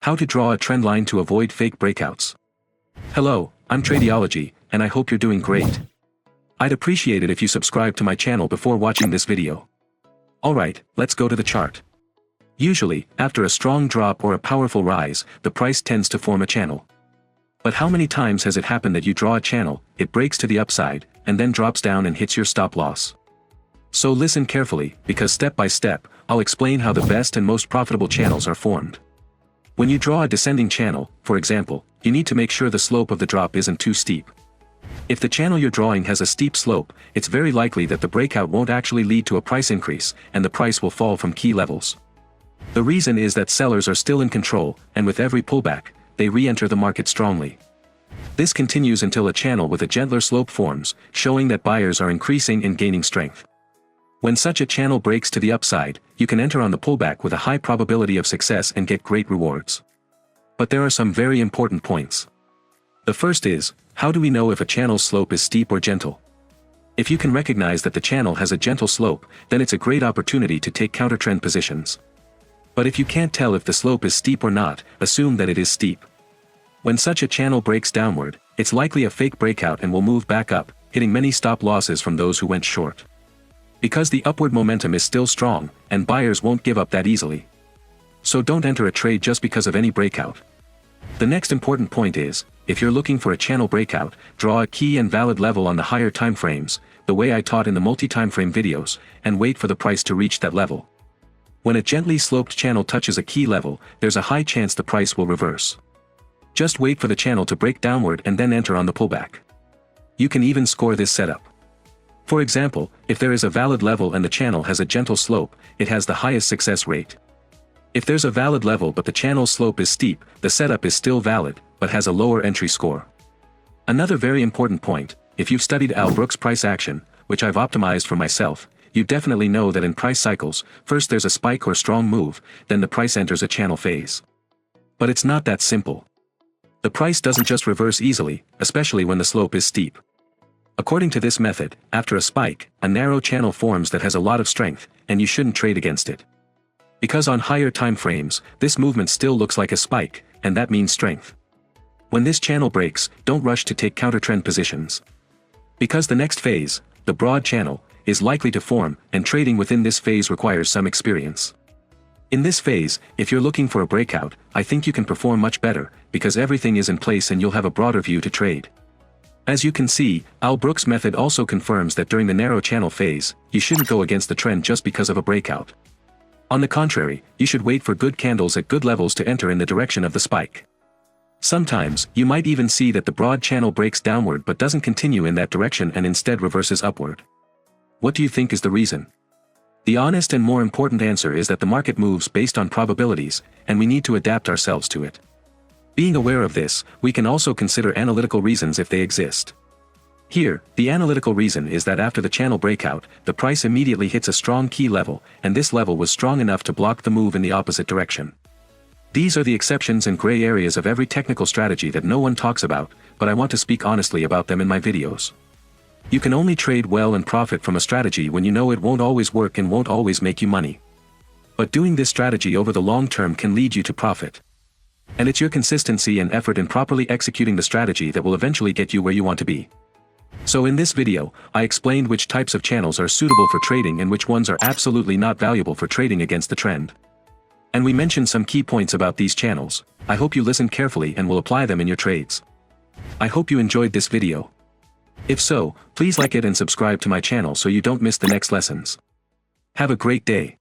How to draw a trend line to avoid fake breakouts. Hello, I'm Tradiology, and I hope you're doing great. I'd appreciate it if you subscribe to my channel before watching this video. Alright, let's go to the chart. Usually, after a strong drop or a powerful rise, the price tends to form a channel. But how many times has it happened that you draw a channel, it breaks to the upside, and then drops down and hits your stop loss? So listen carefully, because step by step, I'll explain how the best and most profitable channels are formed. When you draw a descending channel, for example, you need to make sure the slope of the drop isn't too steep. If the channel you're drawing has a steep slope, it's very likely that the breakout won't actually lead to a price increase, and the price will fall from key levels. The reason is that sellers are still in control, and with every pullback, they re-enter the market strongly. This continues until a channel with a gentler slope forms, showing that buyers are increasing and gaining strength. When such a channel breaks to the upside, you can enter on the pullback with a high probability of success and get great rewards. But there are some very important points. The first is, how do we know if a channel's slope is steep or gentle? If you can recognize that the channel has a gentle slope, then it's a great opportunity to take counter-trend positions. But if you can't tell if the slope is steep or not, assume that it is steep. When such a channel breaks downward, it's likely a fake breakout and will move back up, hitting many stop losses from those who went short. Because the upward momentum is still strong, and buyers won't give up that easily. So don't enter a trade just because of any breakout. The next important point is, if you're looking for a channel breakout, draw a key and valid level on the higher time frames, the way I taught in the multi-timeframe videos, and wait for the price to reach that level. When a gently sloped channel touches a key level, there's a high chance the price will reverse. Just wait for the channel to break downward and then enter on the pullback. You can even score this setup. For example, if there is a valid level and the channel has a gentle slope, it has the highest success rate. If there's a valid level but the channel's slope is steep, the setup is still valid, but has a lower entry score. Another very important point, if you've studied Al Brooks' price action, which I've optimized for myself, you definitely know that in price cycles, first there's a spike or strong move, then the price enters a channel phase. But it's not that simple. The price doesn't just reverse easily, especially when the slope is steep. According to this method, after a spike, a narrow channel forms that has a lot of strength, and you shouldn't trade against it. Because on higher time frames, this movement still looks like a spike, and that means strength. When this channel breaks, don't rush to take counter-trend positions. Because the next phase, the broad channel, is likely to form, and trading within this phase requires some experience. In this phase, if you're looking for a breakout, I think you can perform much better, because everything is in place and you'll have a broader view to trade. As you can see, Al Brooks' method also confirms that during the narrow channel phase, you shouldn't go against the trend just because of a breakout. On the contrary, you should wait for good candles at good levels to enter in the direction of the spike. Sometimes, you might even see that the broad channel breaks downward but doesn't continue in that direction and instead reverses upward. What do you think is the reason? The honest and more important answer is that the market moves based on probabilities, and we need to adapt ourselves to it. Being aware of this, we can also consider analytical reasons if they exist. Here, the analytical reason is that after the channel breakout, the price immediately hits a strong key level, and this level was strong enough to block the move in the opposite direction. These are the exceptions and gray areas of every technical strategy that no one talks about, but I want to speak honestly about them in my videos. You can only trade well and profit from a strategy when you know it won't always work and won't always make you money. But doing this strategy over the long term can lead you to profit. And it's your consistency and effort in properly executing the strategy that will eventually get you where you want to be. So in this video, I explained which types of channels are suitable for trading and which ones are absolutely not valuable for trading against the trend. And we mentioned some key points about these channels. I hope you listened carefully and will apply them in your trades. I hope you enjoyed this video. If so, please like it and subscribe to my channel so you don't miss the next lessons. Have a great day.